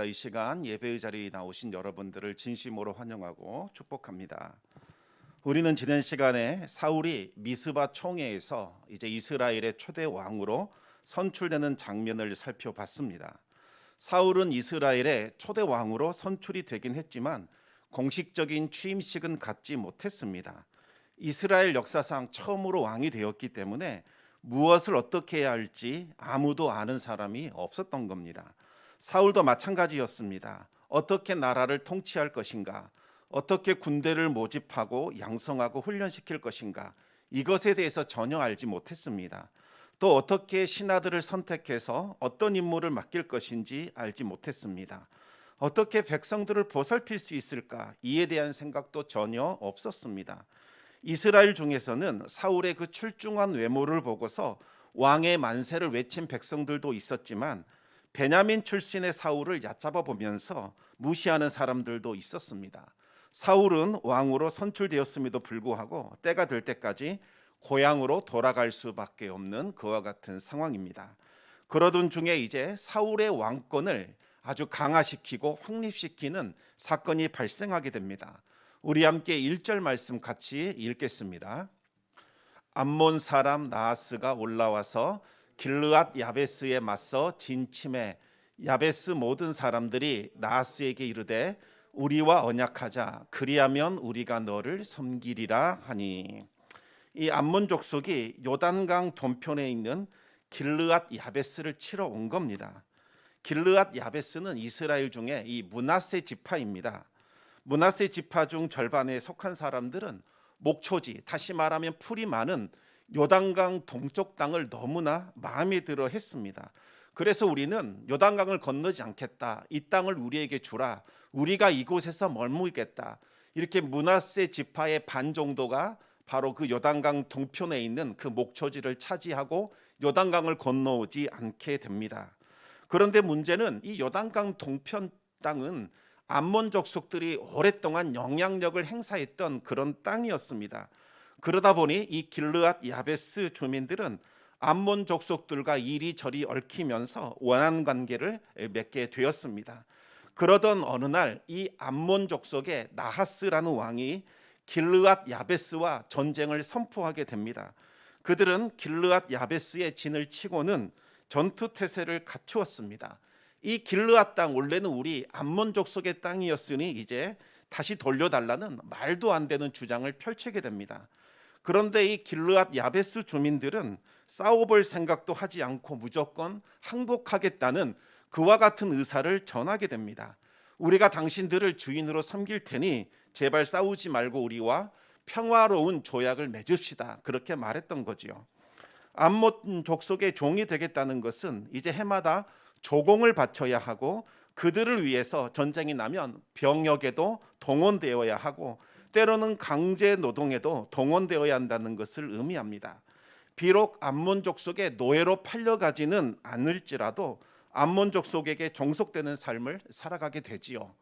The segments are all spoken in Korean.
이 시간 예배의 자리에 나오신 여러분들을 진심으로 환영하고 축복합니다. 우리는 지난 시간에 사울이 미스바 총회에서 이제 이스라엘의 초대 왕으로 선출되는 장면을 살펴봤습니다. 사울은 이스라엘의 초대 왕으로 선출이 되긴 했지만 공식적인 취임식은 갖지 못했습니다. 이스라엘 역사상 처음으로 왕이 되었기 때문에 무엇을 어떻게 해야 할지 아무도 아는 사람이 없었던 겁니다. 사울도 마찬가지였습니다. 어떻게 나라를 통치할 것인가, 어떻게 군대를 모집하고 양성하고 훈련시킬 것인가, 이것에 대해서 전혀 알지 못했습니다. 또 어떻게 신하들을 선택해서 어떤 임무를 맡길 것인지 알지 못했습니다. 어떻게 백성들을 보살필 수 있을까, 이에 대한 생각도 전혀 없었습니다. 이스라엘 중에서는 사울의 그 출중한 외모를 보고서 왕의 만세를 외친 백성들도 있었지만 베냐민 출신의 사울을 얕잡아 보면서 무시하는 사람들도 있었습니다. 사울은 왕으로 선출되었음에도 불구하고 때가 될 때까지 고향으로 돌아갈 수밖에 없는 그와 같은 상황입니다. 그러던 중에 이제 사울의 왕권을 아주 강화시키고 확립시키는 사건이 발생하게 됩니다. 우리 함께 1절 말씀 같이 읽겠습니다. 암몬 사람 나하스가 올라와서 길르앗 야베스에 맞서 진침해 야베스 모든 사람들이 나하스에게 이르되 우리와 언약하자 그리하면 우리가 너를 섬기리라 하니. 이 암몬 족속이 요단강 동편에 있는 길르앗 야베스를 치러 온 겁니다. 길르앗 야베스는 이스라엘 중에 이 므낫세 지파입니다. 므낫세 지파 중 절반에 속한 사람들은 목초지, 다시 말하면 풀이 많은 요단강 동쪽 땅을 너무나 마음에 들어 했습니다. 그래서 우리는 요단강을 건너지 않겠다. 이 땅을 우리에게 주라. 우리가 이곳에서 머물겠다. 이렇게 므낫세 지파의 반 정도가 바로 그 요단강 동편에 있는 그 목초지를 차지하고 요단강을 건너오지 않게 됩니다. 그런데 문제는 이 요단강 동편 땅은 암몬 족속들이 오랫동안 영향력을 행사했던 그런 땅이었습니다. 그러다 보니 이 길르앗 야베스 주민들은 암몬 족속들과 이리저리 얽히면서 원한 관계를 맺게 되었습니다. 그러던 어느 날 이 암몬 족속의 나하스라는 왕이 길르앗 야베스와 전쟁을 선포하게 됩니다. 그들은 길르앗 야베스의 진을 치고는 전투 태세를 갖추었습니다. 이 길르앗 땅, 원래는 우리 암몬 족속의 땅이었으니 이제 다시 돌려달라는 말도 안 되는 주장을 펼치게 됩니다. 그런데 이 길르앗 야베스 주민들은 싸워볼 생각도 하지 않고 무조건 항복하겠다는 그와 같은 의사를 전하게 됩니다. 우리가 당신들을 주인으로 섬길 테니 제발 싸우지 말고 우리와 평화로운 조약을 맺읍시다. 그렇게 말했던 거지요. 암몬 족속의 종이 되겠다는 것은 이제 해마다 조공을 바쳐야 하고 그들을 위해서 전쟁이 나면 병역에도 동원되어야 하고 때로는 강제 노동에도 동원되어야 한다는 것을 의미합니다. 비록 암몬 족속의 노예로 팔려가지는 않을지라도 암몬 족속에게 종속되는 삶을 살아가게 되지요.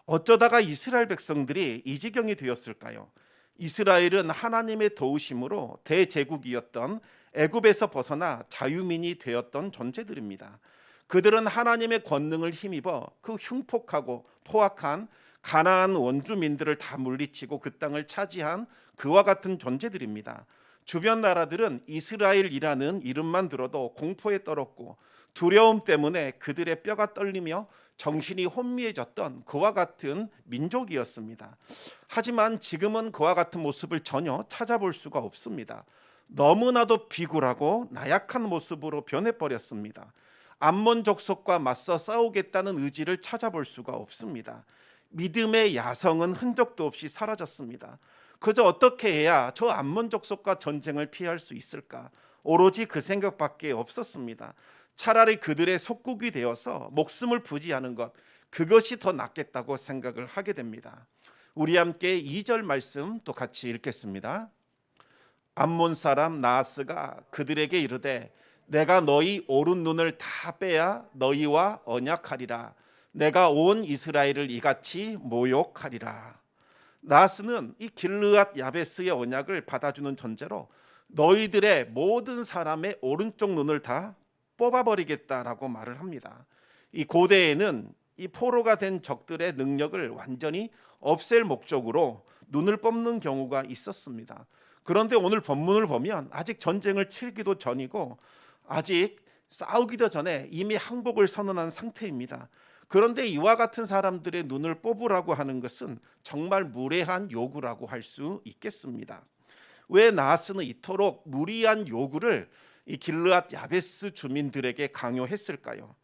어쩌다가 이스라엘 백성들이 이 지경이 되었을까요? 이스라엘은 하나님의 도우심으로 대제국이었던 애굽에서 벗어나 자유민이 되었던 존재들입니다. 그들은 하나님의 권능을 힘입어 그 흉폭하고 포악한 가나안 원주민들을 다 물리치고 그 땅을 차지한 그와 같은 존재들입니다. 주변 나라들은 이스라엘이라는 이름만 들어도 공포에 떨었고 두려움 때문에 그들의 뼈가 떨리며 정신이 혼미해졌던 그와 같은 민족이었습니다. 하지만 지금은 그와 같은 모습을 전혀 찾아볼 수가 없습니다. 너무나도 비굴하고 나약한 모습으로 변해버렸습니다. 암몬 족속과 맞서 싸우겠다는 의지를 찾아볼 수가 없습니다. 믿음의 야성은 흔적도 없이 사라졌습니다. 그저 어떻게 해야 저 암몬 족속과 전쟁을 피할 수 있을까? 오로지 그 생각밖에 없었습니다. 차라리 그들의 속국이 되어서 목숨을 부지하는 것, 그것이 더 낫겠다고 생각을 하게 됩니다. 우리 함께 2절 말씀 또 같이 읽겠습니다. 암몬 사람 나하스가 그들에게 이르되 내가 너희 오른 눈을 다 빼야 너희와 언약하리라. 내가 온 이스라엘을 이같이 모욕하리라. 나하스는 이 길르앗 야베스의 언약을 받아주는 전제로 너희들의 모든 사람의 오른쪽 눈을 다 뽑아버리겠다라고 말을 합니다. 이 고대에는 이 포로가 된 적들의 능력을 완전히 없앨 목적으로 눈을 뽑는 경우가 있었습니다. 그런데 오늘 본문을 보면 아직 전쟁을 치르기도 전이고 아직 싸우기도 전에 이미 항복을 선언한 상태입니다. 그런데 이와 같은 사람들의 눈을 뽑으라고 하는 것은 정말 무례한 요구라고 할 수 있겠습니다. 왜 나하스는 이토록 무리한 요구를 이 길르앗 야베스 주민들에게 강요했을까요?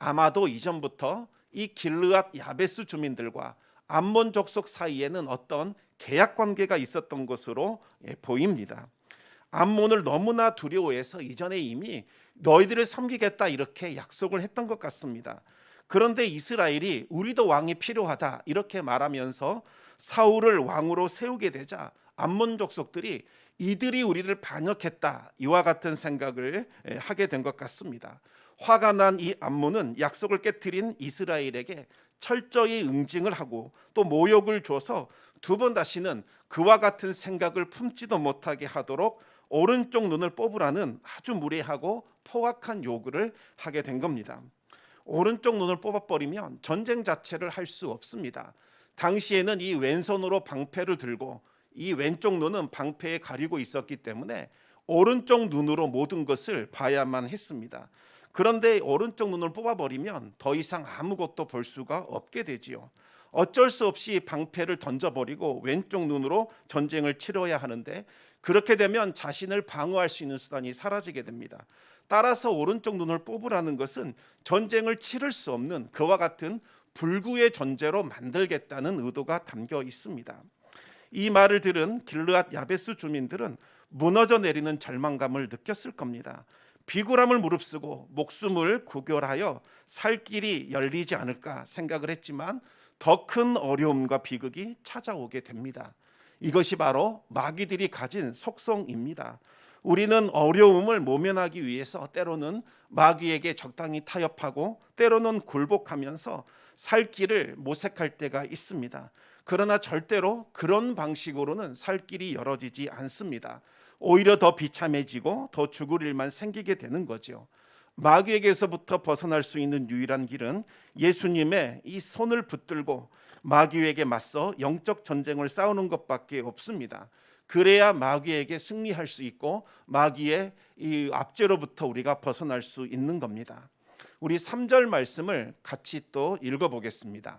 아마도 이전부터 이 길르앗 야베스 주민들과 암몬 족속 사이에는 어떤 계약 관계가 있었던 것으로 보입니다. 암몬을 너무나 두려워해서 이전에 이미 너희들을 섬기겠다 이렇게 약속을 했던 것 같습니다. 그런데 이스라엘이 우리도 왕이 필요하다 이렇게 말하면서 사울을 왕으로 세우게 되자 암몬 족속들이 이들이 우리를 반역했다 이와 같은 생각을 하게 된 것 같습니다. 화가 난 이 암몬은 약속을 깨뜨린 이스라엘에게 철저히 응징을 하고 또 모욕을 줘서 두 번 다시는 그와 같은 생각을 품지도 못하게 하도록 오른쪽 눈을 뽑으라는 아주 무례하고 포악한 요구를 하게 된 겁니다. 오른쪽 눈을 뽑아버리면 전쟁 자체를 할 수 없습니다. 당시에는 이 왼손으로 방패를 들고 이 왼쪽 눈은 방패에 가리고 있었기 때문에 오른쪽 눈으로 모든 것을 봐야만 했습니다. 그런데 오른쪽 눈을 뽑아버리면 더 이상 아무것도 볼 수가 없게 되지요. 어쩔 수 없이 방패를 던져버리고 왼쪽 눈으로 전쟁을 치러야 하는데 그렇게 되면 자신을 방어할 수 있는 수단이 사라지게 됩니다. 따라서 오른쪽 눈을 뽑으라는 것은 전쟁을 치를 수 없는 그와 같은 불구의 존재로 만들겠다는 의도가 담겨 있습니다. 이 말을 들은 길르앗 야베스 주민들은 무너져 내리는 절망감을 느꼈을 겁니다. 비굴함을 무릅쓰고 목숨을 구결하여 살 길이 열리지 않을까 생각을 했지만 더 큰 어려움과 비극이 찾아오게 됩니다. 이것이 바로 마귀들이 가진 속성입니다. 우리는 어려움을 모면하기 위해서 때로는 마귀에게 적당히 타협하고 때로는 굴복하면서 살 길을 모색할 때가 있습니다. 그러나 절대로 그런 방식으로는 살 길이 열어지지 않습니다. 오히려 더 비참해지고 더 죽을 일만 생기게 되는 거죠. 마귀에게서부터 벗어날 수 있는 유일한 길은 예수님의 이 손을 붙들고 마귀에게 맞서 영적 전쟁을 싸우는 것밖에 없습니다. 그래야 마귀에게 승리할 수 있고 마귀의 이 압제로부터 우리가 벗어날 수 있는 겁니다. 우리 3절 말씀을 같이 또 읽어보겠습니다.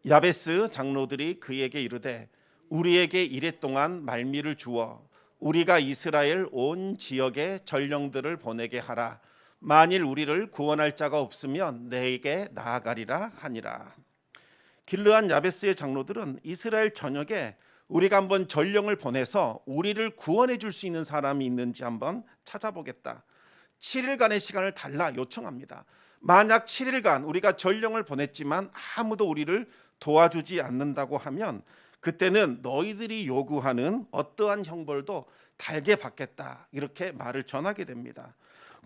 야베스 장로들이 그에게 이르되 우리에게 이랫동안 말미를 주어 우리가 이스라엘 온 지역에 전령들을 보내게 하라. 만일 우리를 구원할 자가 없으면 내게 나아가리라 하니라. 길르앗 야베스의 장로들은 이스라엘 전역에 우리가 한번 전령을 보내서 우리를 구원해 줄 수 있는 사람이 있는지 한번 찾아보겠다. 7일간의 시간을 달라 요청합니다. 만약 7일간 우리가 전령을 보냈지만 아무도 우리를 도와주지 않는다고 하면 그때는 너희들이 요구하는 어떠한 형벌도 달게 받겠다 이렇게 말을 전하게 됩니다.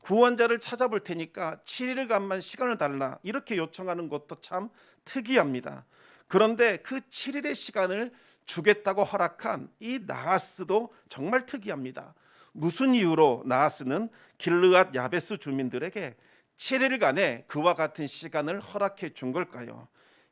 구원자를 찾아볼 테니까 7일간만 시간을 달라 이렇게 요청하는 것도 참 특이합니다. 그런데 그 7일의 시간을 주겠다고 허락한 이 나하스도 정말 특이합니다. 무슨 이유로 나하스는 길르앗 야베스 주민들에게 7일간의 그와 같은 시간을 허락해 준 걸까요?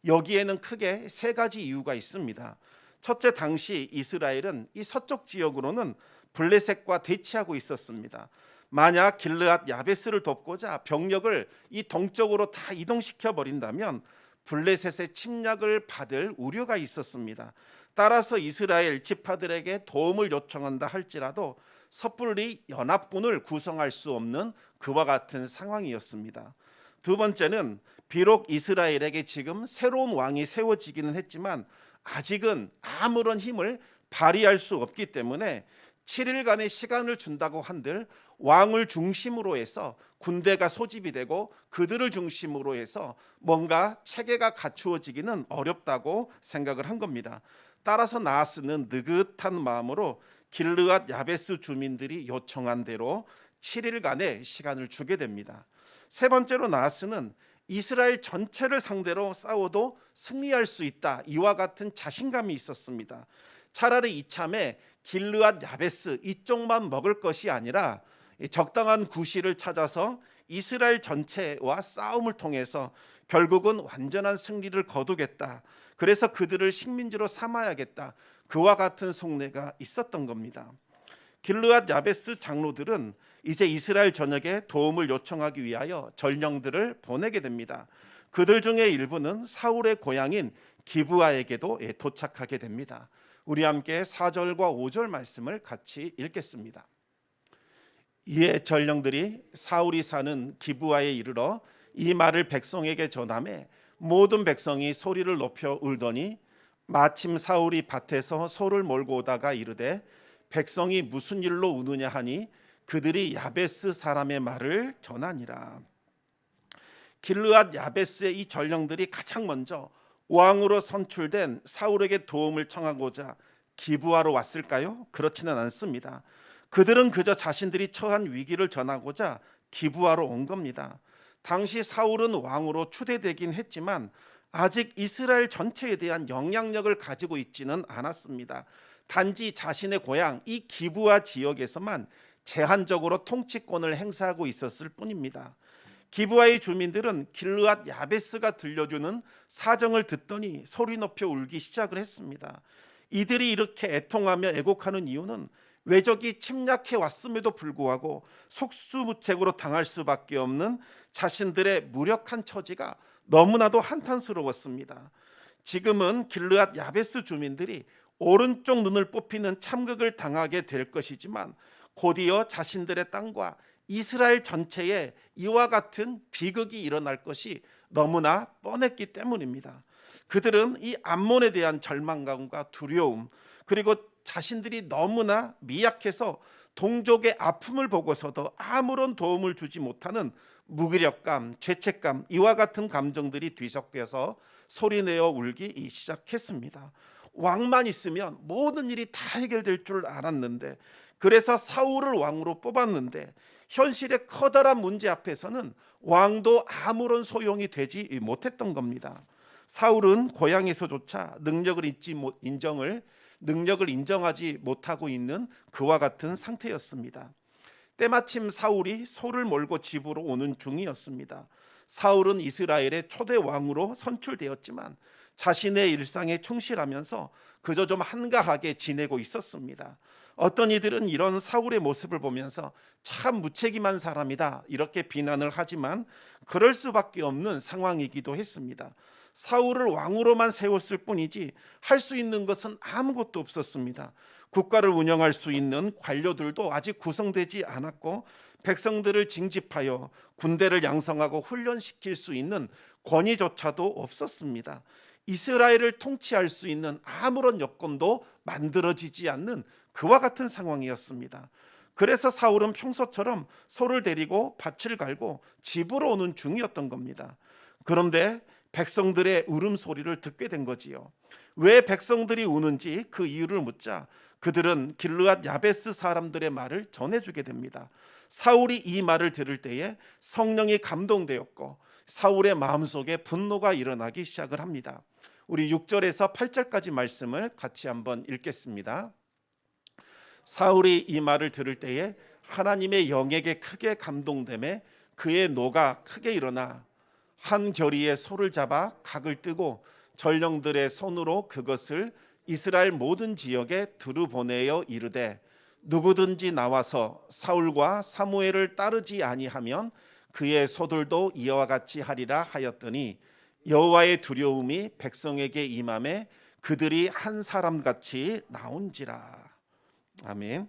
여기에는 크게 세 가지 이유가 있습니다. 첫째, 당시 이스라엘은 이 서쪽 지역으로는 블레셋과 대치하고 있었습니다. 만약 길르앗 야베스를 돕고자 병력을 이 동쪽으로 다 이동시켜 버린다면 블레셋의 침략을 받을 우려가 있었습니다. 따라서 이스라엘 지파들에게 도움을 요청한다 할지라도 섣불리 연합군을 구성할 수 없는 그와 같은 상황이었습니다. 두 번째는 비록 이스라엘에게 지금 새로운 왕이 세워지기는 했지만 아직은 아무런 힘을 발휘할 수 없기 때문에 7일간의 시간을 준다고 한들 왕을 중심으로 해서 군대가 소집이 되고 그들을 중심으로 해서 뭔가 체계가 갖추어지기는 어렵다고 생각을 한 겁니다. 따라서 나하스는 느긋한 마음으로 길르앗 야베스 주민들이 요청한 대로 7일간의 시간을 주게 됩니다. 세 번째로 나하스는 이스라엘 전체를 상대로 싸워도 승리할 수 있다 이와 같은 자신감이 있었습니다. 차라리 이참에 길르앗 야베스 이쪽만 먹을 것이 아니라 적당한 구실을 찾아서 이스라엘 전체와 싸움을 통해서 결국은 완전한 승리를 거두겠다. 그래서 그들을 식민지로 삼아야겠다. 그와 같은 속내가 있었던 겁니다. 길르앗 야베스 장로들은 이제 이스라엘 전역에 도움을 요청하기 위하여 전령들을 보내게 됩니다. 그들 중에 일부는 사울의 고향인 기브아에게도 도착하게 됩니다. 우리 함께 4절과 5절 말씀을 같이 읽겠습니다. 이에 전령들이 사울이 사는 기브아에 이르러 이 말을 백성에게 전하매 모든 백성이 소리를 높여 울더니 마침 사울이 밭에서 소를 몰고 오다가 이르되 백성이 무슨 일로 우느냐 하니 그들이 야베스 사람의 말을 전하니라. 길르앗 야베스의 이 전령들이 가장 먼저 왕으로 선출된 사울에게 도움을 청하고자 기브아로 왔을까요? 그렇지는 않습니다. 그들은 그저 자신들이 처한 위기를 전하고자 기브아로 온 겁니다. 당시 사울은 왕으로 추대되긴 했지만 아직 이스라엘 전체에 대한 영향력을 가지고 있지는 않았습니다. 단지 자신의 고향 이 기브아 지역에서만 제한적으로 통치권을 행사하고 있었을 뿐입니다. 기브아의 주민들은 길르앗 야베스가 들려주는 사정을 듣더니 소리 높여 울기 시작을 했습니다. 이들이 이렇게 애통하며 애곡하는 이유는 외적이 침략해 왔음에도 불구하고 속수무책으로 당할 수밖에 없는 자신들의 무력한 처지가 너무나도 한탄스러웠습니다. 지금은 길르앗 야베스 주민들이 오른쪽 눈을 뽑히는 참극을 당하게 될 것이지만 곧이어 자신들의 땅과 이스라엘 전체에 이와 같은 비극이 일어날 것이 너무나 뻔했기 때문입니다. 그들은 이 암몬에 대한 절망감과 두려움, 그리고 자신들이 너무나 미약해서 동족의 아픔을 보고서도 아무런 도움을 주지 못하는 무기력감, 죄책감, 이와 같은 감정들이 뒤섞여서 소리내어 울기 시작했습니다. 왕만 있으면 모든 일이 다 해결될 줄 알았는데, 그래서 사울을 왕으로 뽑았는데 현실의 커다란 문제 앞에서는 왕도 아무런 소용이 되지 못했던 겁니다. 사울은 고향에서조차 능력을 인정하지 못하고 있는 그와 같은 상태였습니다. 때마침 사울이 소를 몰고 집으로 오는 중이었습니다. 사울은 이스라엘의 초대 왕으로 선출되었지만 자신의 일상에 충실하면서 그저 좀 한가하게 지내고 있었습니다. 어떤 이들은 이런 사울의 모습을 보면서 참 무책임한 사람이다 이렇게 비난을 하지만 그럴 수밖에 없는 상황이기도 했습니다. 사울을 왕으로만 세웠을 뿐이지 할 수 있는 것은 아무것도 없었습니다. 국가를 운영할 수 있는 관료들도 아직 구성되지 않았고 백성들을 징집하여 군대를 양성하고 훈련시킬 수 있는 권위조차도 없었습니다. 이스라엘을 통치할 수 있는 아무런 여건도 만들어지지 않는 그와 같은 상황이었습니다. 그래서 사울은 평소처럼 소를 데리고 밭을 갈고 집으로 오는 중이었던 겁니다. 그런데 백성들의 울음소리를 듣게 된 거지요. 왜 백성들이 우는지 그 이유를 묻자 그들은 길르앗 야베스 사람들의 말을 전해주게 됩니다. 사울이 이 말을 들을 때에 성령이 감동되었고 사울의 마음속에 분노가 일어나기 시작을 합니다. 우리 6절에서 8절까지 말씀을 같이 한번 읽겠습니다. 사울이 이 말을 들을 때에 하나님의 영에게 크게 감동되매 그의 노가 크게 일어나 한 겨리의 소를 잡아 각을 뜨고 전령들의 손으로 그것을 이스라엘 모든 지역에 두루 보내어 이르되 누구든지 나와서 사울과 사무엘을 따르지 아니하면 그의 소들도 이와 같이 하리라 하였더니 여호와의 두려움이 백성에게 임함에 그들이 한 사람같이 나온지라. 아멘.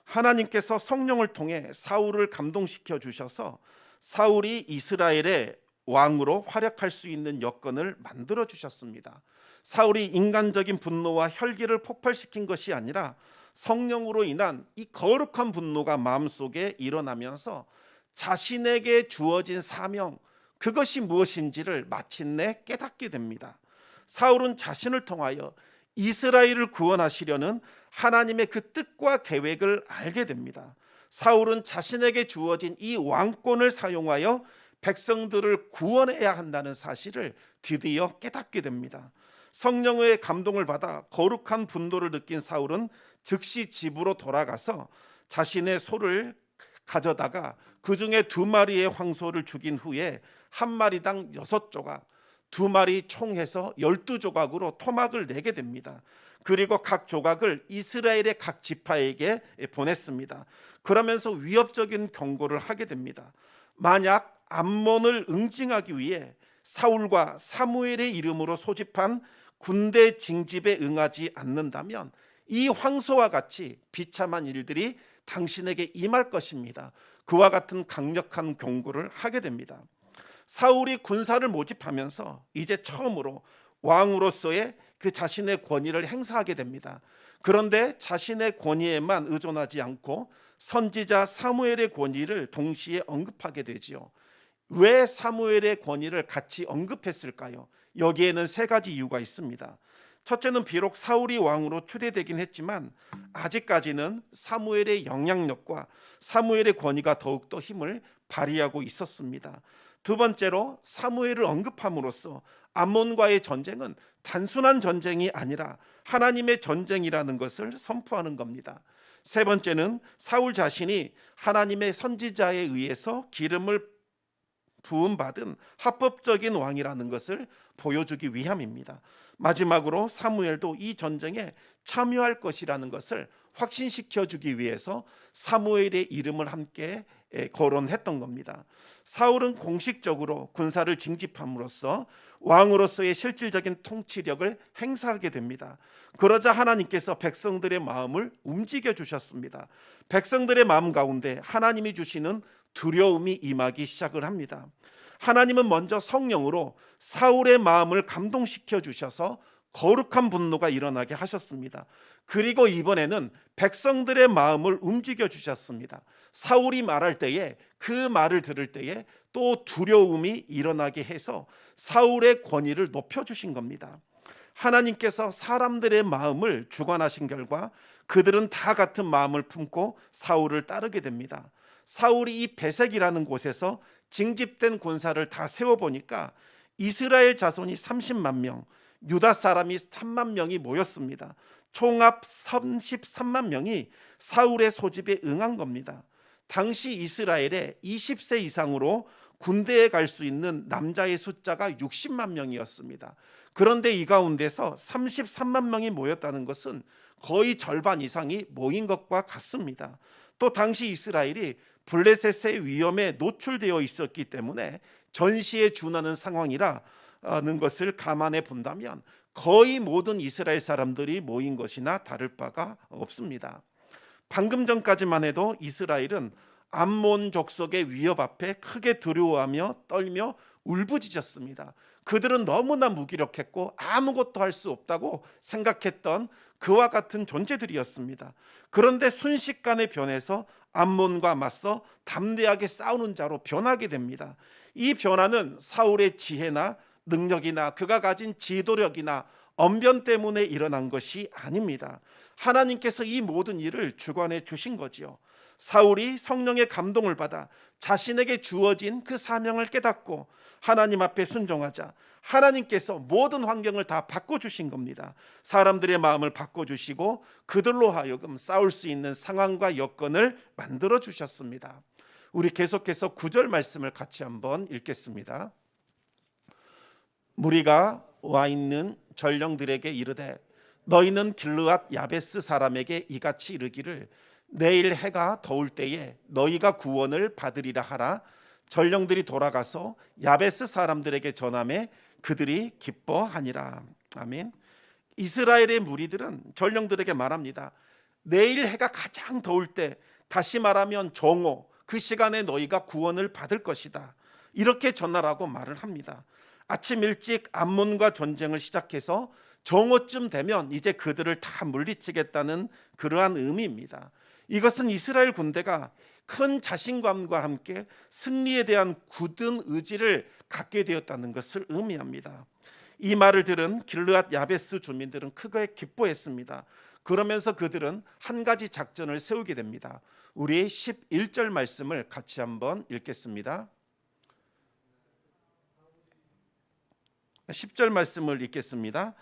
하나님께서 성령을 통해 사울을 감동시켜 주셔서 사울이 이스라엘의 왕으로 활약할 수 있는 여건을 만들어 주셨습니다. 사울이 인간적인 분노와 혈기를 폭발시킨 것이 아니라 성령으로 인한 이 거룩한 분노가 마음속에 일어나면서 자신에게 주어진 사명, 그것이 무엇인지를 마침내 깨닫게 됩니다. 사울은 자신을 통하여 이스라엘을 구원하시려는 하나님의 그 뜻과 계획을 알게 됩니다. 사울은 자신에게 주어진 이 왕권을 사용하여 백성들을 구원해야 한다는 사실을 드디어 깨닫게 됩니다. 성령의 감동을 받아 거룩한 분노를 느낀 사울은 즉시 집으로 돌아가서 자신의 소를 가져다가 그 중에 2마리의 황소를 죽인 후에 한 마리당 6조각, 2마리 총해서 12조각으로 토막을 내게 됩니다. 그리고 각 조각을 이스라엘의 각 지파에게 보냈습니다. 그러면서 위협적인 경고를 하게 됩니다. 만약 암몬을 응징하기 위해 사울과 사무엘의 이름으로 소집한 군대 징집에 응하지 않는다면 이 황소와 같이 비참한 일들이 당신에게 임할 것입니다. 그와 같은 강력한 경고를 하게 됩니다. 사울이 군사를 모집하면서 이제 처음으로 왕으로서의 그 자신의 권위를 행사하게 됩니다. 그런데 자신의 권위에만 의존하지 않고 선지자 사무엘의 권위를 동시에 언급하게 되지요. 왜 사무엘의 권위를 같이 언급했을까요? 여기에는 3가지 이유가 있습니다. 첫째는 비록 사울이 왕으로 추대되긴 했지만 아직까지는 사무엘의 영향력과 사무엘의 권위가 더욱더 힘을 발휘하고 있었습니다. 두 번째로 사무엘을 언급함으로써 암몬과의 전쟁은 단순한 전쟁이 아니라 하나님의 전쟁이라는 것을 선포하는 겁니다. 세 번째는 사울 자신이 하나님의 선지자에 의해서 기름을 부음받은 합법적인 왕이라는 것을 보여주기 위함입니다. 마지막으로 사무엘도 이 전쟁에 참여할 것이라는 것을 확신시켜주기 위해서 사무엘의 이름을 함께 거론했던 겁니다. 사울은 공식적으로 군사를 징집함으로써 왕으로서의 실질적인 통치력을 행사하게 됩니다. 그러자 하나님께서 백성들의 마음을 움직여 주셨습니다. 백성들의 마음 가운데 하나님이 주시는 두려움이 임하기 시작을 합니다. 하나님은 먼저 성령으로 사울의 마음을 감동시켜 주셔서 거룩한 분노가 일어나게 하셨습니다. 그리고 이번에는 백성들의 마음을 움직여 주셨습니다. 사울이 말할 때에, 그 말을 들을 때에 또 두려움이 일어나게 해서 사울의 권위를 높여주신 겁니다. 하나님께서 사람들의 마음을 주관하신 결과 그들은 다 같은 마음을 품고 사울을 따르게 됩니다. 사울이 이 베색이라는 곳에서 징집된 군사를 다 세워보니까 이스라엘 자손이 30만 명, 유다 사람이 3만 명이 모였습니다. 총합 33만 명이 사울의 소집에 응한 겁니다. 당시 이스라엘에 20세 이상으로 군대에 갈 수 있는 남자의 숫자가 60만 명이었습니다. 그런데 이 가운데서 33만 명이 모였다는 것은 거의 절반 이상이 모인 것과 같습니다. 또 당시 이스라엘이 블레셋의 위험에 노출되어 있었기 때문에 전시에 준하는 상황이라는 것을 감안해 본다면 거의 모든 이스라엘 사람들이 모인 것이나 다를 바가 없습니다. 방금 전까지만 해도 이스라엘은 암몬 족속의 위협 앞에 크게 두려워하며 떨며 울부짖었습니다. 그들은 너무나 무기력했고 아무것도 할 수 없다고 생각했던 그와 같은 존재들이었습니다. 그런데 순식간에 변해서 암몬과 맞서 담대하게 싸우는 자로 변하게 됩니다. 이 변화는 사울의 지혜나 능력이나 그가 가진 지도력이나 언변 때문에 일어난 것이 아닙니다. 하나님께서 이 모든 일을 주관해 주신 거지요. 사울이 성령의 감동을 받아 자신에게 주어진 그 사명을 깨닫고 하나님 앞에 순종하자 하나님께서 모든 환경을 다 바꿔주신 겁니다. 사람들의 마음을 바꿔주시고 그들로 하여금 싸울 수 있는 상황과 여건을 만들어 주셨습니다. 우리 계속해서 9절 말씀을 같이 한번 읽겠습니다. 무리가 와 있는 전령들에게 이르되 너희는 길르앗 야베스 사람에게 이같이 이르기를 내일 해가 더울 때에 너희가 구원을 받으리라 하라. 전령들이 돌아가서 야베스 사람들에게 전하매 그들이 기뻐하니라. 아멘. 이스라엘의 무리들은 전령들에게 말합니다. 내일 해가 가장 더울 때, 다시 말하면 정오, 그 시간에 너희가 구원을 받을 것이다. 이렇게 전하라고 말을 합니다. 아침 일찍 암몬과 전쟁을 시작해서 정오쯤 되면 이제 그들을 다 물리치겠다는 그러한 의미입니다. 이것은 이스라엘 군대가 큰 자신감과 함께 승리에 대한 굳은 의지를 갖게 되었다는 것을 의미합니다. 이 말을 들은 길르앗 야베스 주민들은 크게 기뻐했습니다. 그러면서 그들은 한 가지 작전을 세우게 됩니다. 우리 11절 말씀을 같이 한번 읽겠습니다. 10절 말씀을 읽겠습니다.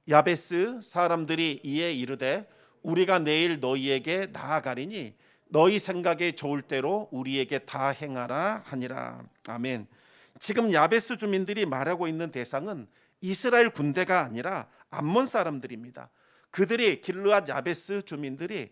야베스 사람들이 이에 이르되 우리가 내일 너희에게 나아가리니 너희 생각에 좋을 대로 우리에게 다 행하라 하니라. 아멘. 지금 야베스 주민들이 말하고 있는 대상은 이스라엘 군대가 아니라 암몬 사람들입니다. 그들이 길르앗 야베스 주민들이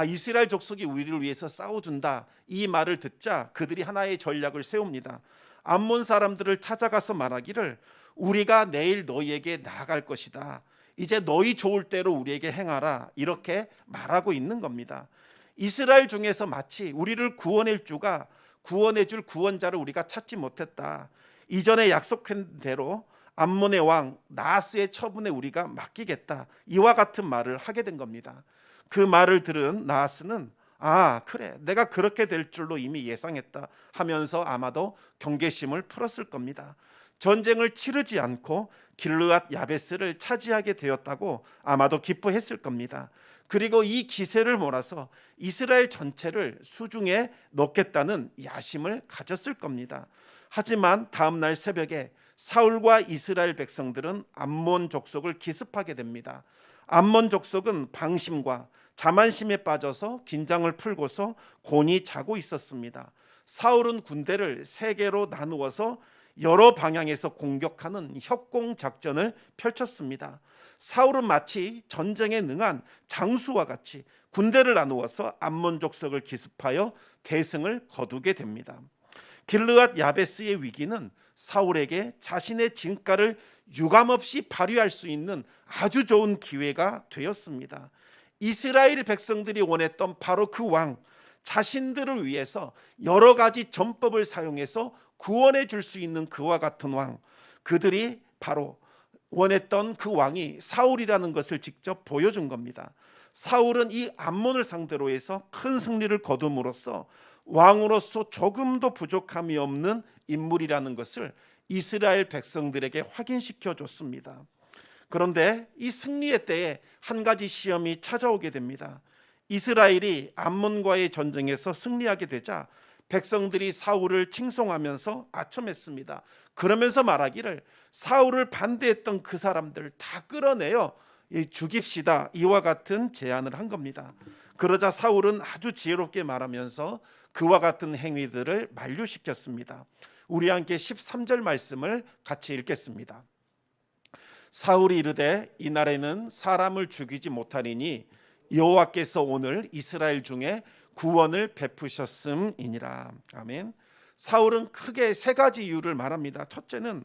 이스라엘 족속이 우리를 위해서 싸워준다, 이 말을 듣자 그들이 하나의 전략을 세웁니다. 암몬 사람들을 찾아가서 말하기를 우리가 내일 너희에게 나아갈 것이다, 이제 너희 좋을 대로 우리에게 행하라, 이렇게 말하고 있는 겁니다. 이스라엘 중에서 마치 우리를 구원해 줄 구원자를 우리가 찾지 못했다, 이전에 약속한 대로 암몬의 왕 나하스의 처분에 우리가 맡기겠다, 이와 같은 말을 하게 된 겁니다. 그 말을 들은 나하스는 그래, 내가 그렇게 될 줄로 이미 예상했다 하면서 아마도 경계심을 풀었을 겁니다. 전쟁을 치르지 않고 길르앗 야베스를 차지하게 되었다고 아마도 기뻐했을 겁니다. 그리고 이 기세를 몰아서 이스라엘 전체를 수중에 넣겠다는 야심을 가졌을 겁니다. 하지만 다음 날 새벽에 사울과 이스라엘 백성들은 암몬 족속을 기습하게 됩니다. 암몬 족속은 방심과 자만심에 빠져서 긴장을 풀고서 곤히 자고 있었습니다. 사울은 군대를 세 개로 나누어서 여러 방향에서 공격하는 협공 작전을 펼쳤습니다. 사울은 마치 전쟁에 능한 장수와 같이 군대를 나누어서 암몬 족속을 기습하여 대승을 거두게 됩니다. 길르앗 야베스의 위기는 사울에게 자신의 진가를 유감없이 발휘할 수 있는 아주 좋은 기회가 되었습니다. 이스라엘 백성들이 원했던 바로 그 왕, 자신들을 위해서 여러 가지 전법을 사용해서 구원해 줄 수 있는 그와 같은 왕, 그들이 바로 원했던 그 왕이 사울이라는 것을 직접 보여준 겁니다. 사울은 이 암몬을 상대로 해서 큰 승리를 거둠으로써 왕으로서 조금도 부족함이 없는 인물이라는 것을 이스라엘 백성들에게 확인시켜 줬습니다. 그런데 이 승리의 때에 한 가지 시험이 찾아오게 됩니다. 이스라엘이 암몬과의 전쟁에서 승리하게 되자 백성들이 사울을 칭송하면서 아첨했습니다. 그러면서 말하기를 사울을 반대했던 그 사람들 다 끌어내어 죽입시다, 이와 같은 제안을 한 겁니다. 그러자 사울은 아주 지혜롭게 말하면서 그와 같은 행위들을 만류시켰습니다. 우리 함께 13절 말씀을 같이 읽겠습니다. 사울이 이르되 이날에는 사람을 죽이지 못하리니 여호와께서 오늘 이스라엘 중에 구원을 베푸셨음이니라. 아멘. 사울은 크게 세 가지 이유를 말합니다. 첫째는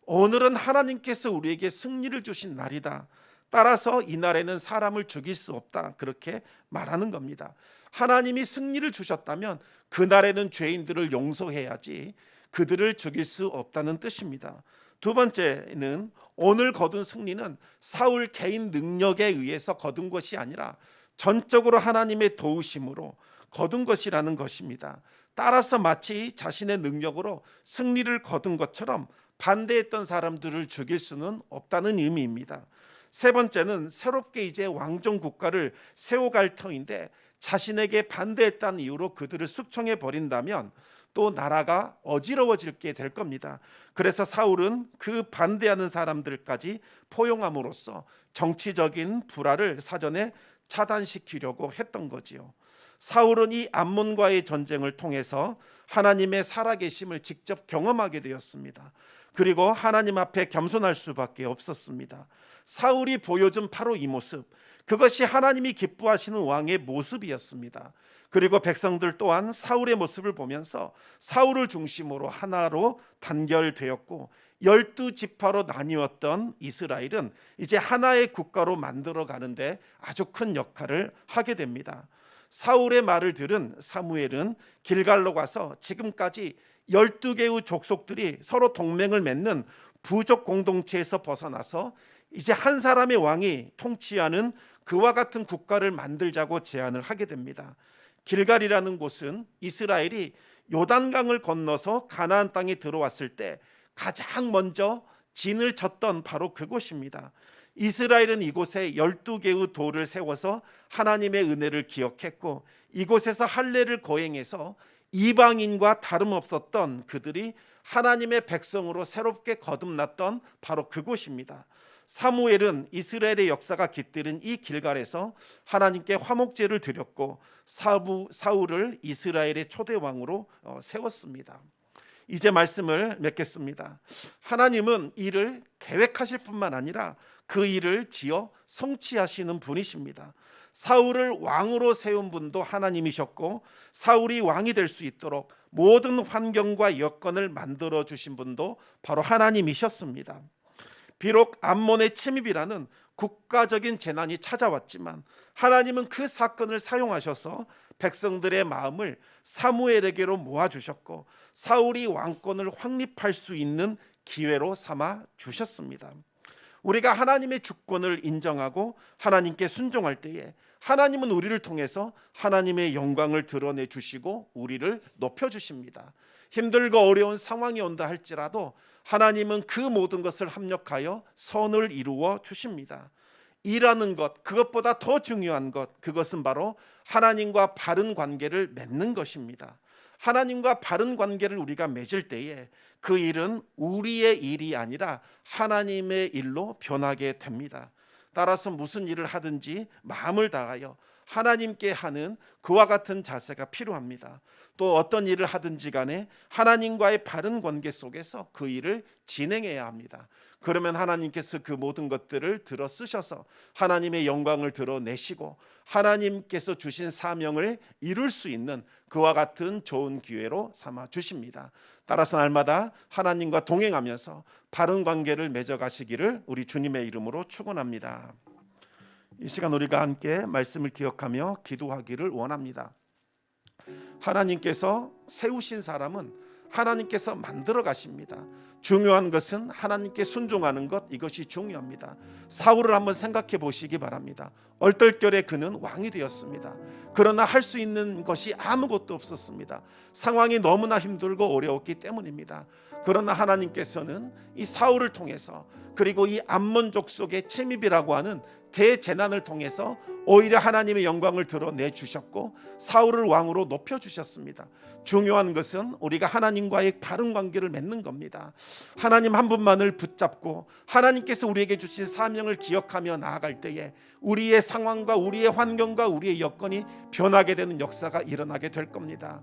오늘은 하나님께서 우리에게 승리를 주신 날이다, 따라서 이날에는 사람을 죽일 수 없다, 그렇게 말하는 겁니다. 하나님이 승리를 주셨다면 그날에는 죄인들을 용서해야지 그들을 죽일 수 없다는 뜻입니다. 두 번째는 오늘 거둔 승리는 사울 개인 능력에 의해서 거둔 것이 아니라 전적으로 하나님의 도우심으로 거둔 것이라는 것입니다. 따라서 마치 자신의 능력으로 승리를 거둔 것처럼 반대했던 사람들을 죽일 수는 없다는 의미입니다. 세 번째는 새롭게 이제 왕정 국가를 세워갈 터인데 자신에게 반대했다는 이유로 그들을 숙청해 버린다면 또 나라가 어지러워지게 될 겁니다. 그래서 사울은 그 반대하는 사람들까지 포용함으로써 정치적인 불화를 사전에 차단시키려고 했던 거지요. 사울은 이 암몬과의 전쟁을 통해서 하나님의 살아계심을 직접 경험하게 되었습니다. 그리고 하나님 앞에 겸손할 수밖에 없었습니다. 사울이 보여준 바로 이 모습, 그것이 하나님이 기뻐하시는 왕의 모습이었습니다. 그리고 백성들 또한 사울의 모습을 보면서 사울을 중심으로 하나로 단결되었고 12지파로 나뉘었던 이스라엘은 이제 하나의 국가로 만들어가는데 아주 큰 역할을 하게 됩니다. 사울의 말을 들은 사무엘은 길갈로 가서 지금까지 12개의 족속들이 서로 동맹을 맺는 부족 공동체에서 벗어나서 이제 한 사람의 왕이 통치하는 그와 같은 국가를 만들자고 제안을 하게 됩니다. 길갈이라는 곳은 이스라엘이 요단강을 건너서 가나안 땅에 들어왔을 때 가장 먼저 진을 쳤던 바로 그곳입니다. 이스라엘은 이곳에 12개의 돌을 세워서 하나님의 은혜를 기억했고 이곳에서 할례를 거행해서 이방인과 다름없었던 그들이 하나님의 백성으로 새롭게 거듭났던 바로 그곳입니다. 사무엘은 이스라엘의 역사가 깃들은 이 길갈에서 하나님께 화목제를 드렸고 사울을 이스라엘의 초대 왕으로 세웠습니다. 이제 말씀을 맺겠습니다. 하나님은 일을 계획하실 뿐만 아니라 그 일을 지어 성취하시는 분이십니다. 사울을 왕으로 세운 분도 하나님이셨고 사울이 왕이 될 수 있도록 모든 환경과 여건을 만들어 주신 분도 바로 하나님이셨습니다. 비록 암몬의 침입이라는 국가적인 재난이 찾아왔지만 하나님은 그 사건을 사용하셔서 백성들의 마음을 사무엘에게로 모아주셨고 사울이 왕권을 확립할 수 있는 기회로 삼아 주셨습니다. 우리가 하나님의 주권을 인정하고 하나님께 순종할 때에 하나님은 우리를 통해서 하나님의 영광을 드러내 주시고 우리를 높여 주십니다. 힘들고 어려운 상황이 온다 할지라도 하나님은 그 모든 것을 합력하여 선을 이루어 주십니다. 일하는 것, 그것보다 더 중요한 것, 그것은 바로 하나님과 바른 관계를 맺는 것입니다. 하나님과 바른 관계를 우리가 맺을 때에 그 일은 우리의 일이 아니라 하나님의 일로 변하게 됩니다. 따라서 무슨 일을 하든지 마음을 다하여 하나님께 하는 그와 같은 자세가 필요합니다. 또 어떤 일을 하든지 간에 하나님과의 바른 관계 속에서 그 일을 진행해야 합니다. 그러면 하나님께서 그 모든 것들을 들어 쓰셔서 하나님의 영광을 드러내시고 하나님께서 주신 사명을 이룰 수 있는 그와 같은 좋은 기회로 삼아 주십니다. 따라서 날마다 하나님과 동행하면서 바른 관계를 맺어가시기를 우리 주님의 이름으로 축원합니다. 이 시간 우리가 함께 말씀을 기억하며 기도하기를 원합니다. 하나님께서 세우신 사람은 하나님께서 만들어 가십니다. 중요한 것은 하나님께 순종하는 것, 이것이 중요합니다. 사울을 한번 생각해 보시기 바랍니다. 얼떨결에 그는 왕이 되었습니다. 그러나 할 수 있는 것이 아무것도 없었습니다. 상황이 너무나 힘들고 어려웠기 때문입니다. 그러나 하나님께서는 이 사울을 통해서 그리고 이 암몬 족속의 침입이라고 하는 대재난을 통해서 오히려 하나님의 영광을 드러내 주셨고 사울을 왕으로 높여 주셨습니다. 중요한 것은 우리가 하나님과의 바른 관계를 맺는 겁니다. 하나님 한 분만을 붙잡고 하나님께서 우리에게 주신 사명을 기억하며 나아갈 때에 우리의 상황과 우리의 환경과 우리의 여건이 변하게 되는 역사가 일어나게 될 겁니다.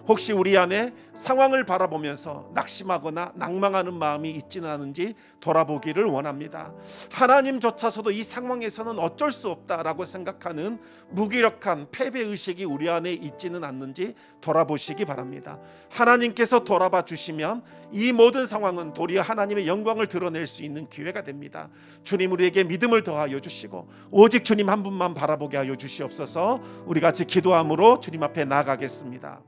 혹시 우리 안에 상황을 바라보면서 낙심하거나 낭망하는 마음이 있지는 않은지 돌아보기를 원합니다. 하나님조차서도 이 상황에서는 어쩔 수 없다라고 생각하는 무기력한 패배의식이 우리 안에 있지는 않는지 돌아보시기 바랍니다. 하나님께서 돌아봐 주시면 이 모든 상황은 도리어 하나님의 영광을 드러낼 수 있는 기회가 됩니다. 주님 우리에게 믿음을 더하여 주시고 오직 주님 한 분만 바라보게 하여 주시옵소서. 우리 같이 기도함으로 주님 앞에 나아가겠습니다.